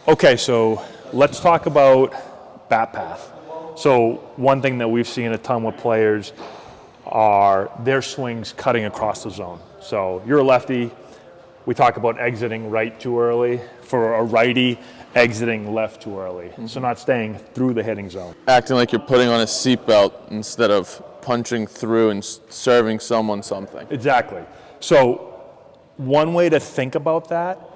Okay, so let's talk about bat path. So one thing that we've seen a ton with players are their swings cutting across the zone. So you're a lefty. We talk about exiting right too early. For a righty, exiting left too early. So not staying through the hitting zone. Acting like you're putting on a seatbelt instead of punching through and serving someone something. Exactly. So one way to think about that,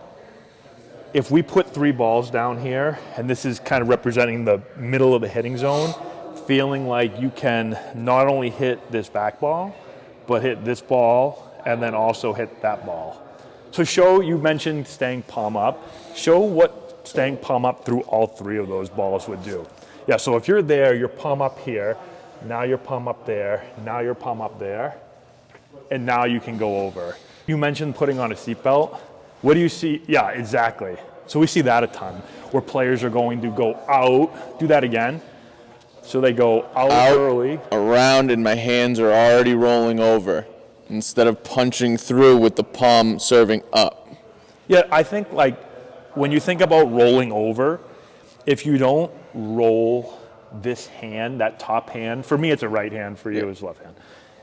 if we put 3 balls down here, and this is kind of representing the middle of the hitting zone, feeling like you can not only hit this back ball, but hit this ball, and then also hit that ball. So you mentioned staying palm up. Show what staying palm up through all 3 of those balls would do. Yeah, so if you're there, you're palm up here, now you're palm up there, now you're palm up there, and now you can go over. You mentioned putting on a seatbelt. What do you see? Yeah, exactly. So we see that a ton, where players are going to go out. Do that again. So they go out early. Around, and my hands are already rolling over instead of punching through with the palm serving up. Yeah, I think like when you think about rolling over, if you don't roll this hand, that top hand, for me it's a right hand, for you it's left hand.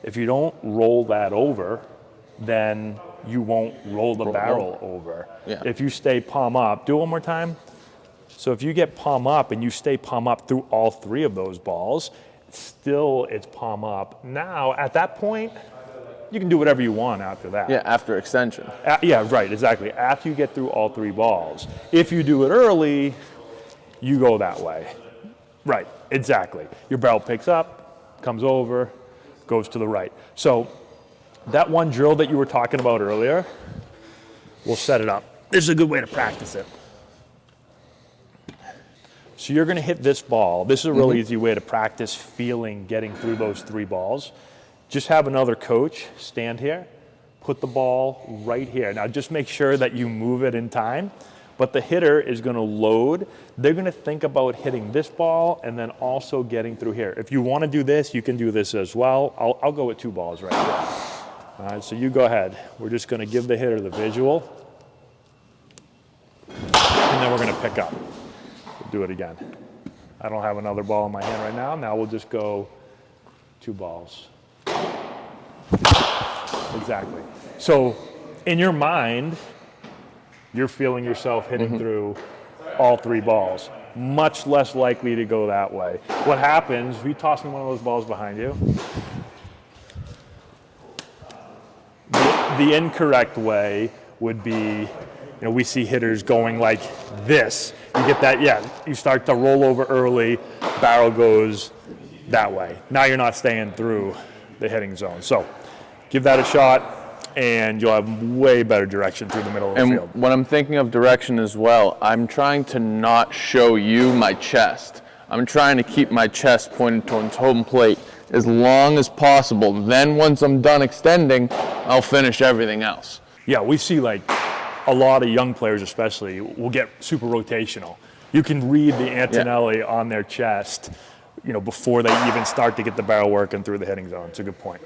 If you don't roll that over, then you won't roll the barrel over. Yeah. If you stay palm up, do it one more time. So if you get palm up and you stay palm up through all 3 of those balls, still it's palm up. Now, at that point, you can do whatever you want after that. Yeah, after extension. Yeah, right, exactly. After you get through all 3 balls. If you do it early, you go that way. Right, exactly. Your barrel picks up, comes over, goes to the right. So that one drill that you were talking about earlier, we'll set it up. This is a good way to practice it. So you're going to hit this ball. This is a really easy way to practice feeling getting through those 3 balls. Just have another coach stand here, put the ball right here. Now just make sure that you move it in time, but the hitter is going to load. They're going to think about hitting this ball and then also getting through here. If you want to do this, you can do this as well. I'll go with 2 balls right here. All right, so you go ahead. We're just going to give the hitter the visual, and then we're going to pick up. We'll do it again. I don't have another ball in my hand right now. Now we'll just go 2 balls. Exactly. So in your mind, you're feeling yourself hitting through all 3 balls. Much less likely to go that way. What happens, if you toss me one of those balls behind you, the incorrect way would be, we see hitters going like this. You get that, you start to roll over early, barrel goes that way. Now you're not staying through the hitting zone. So give that a shot, and you'll have way better direction through the middle of the field. And when I'm thinking of direction as well, I'm trying to not show you my chest. I'm trying to keep my chest pointed towards home plate as long as possible. Then once I'm done extending, I'll finish everything else. Yeah, we see like a lot of young players especially will get super rotational. You can read the Antonelli on their chest, before they even start to get the barrel working through the hitting zone. It's a good point.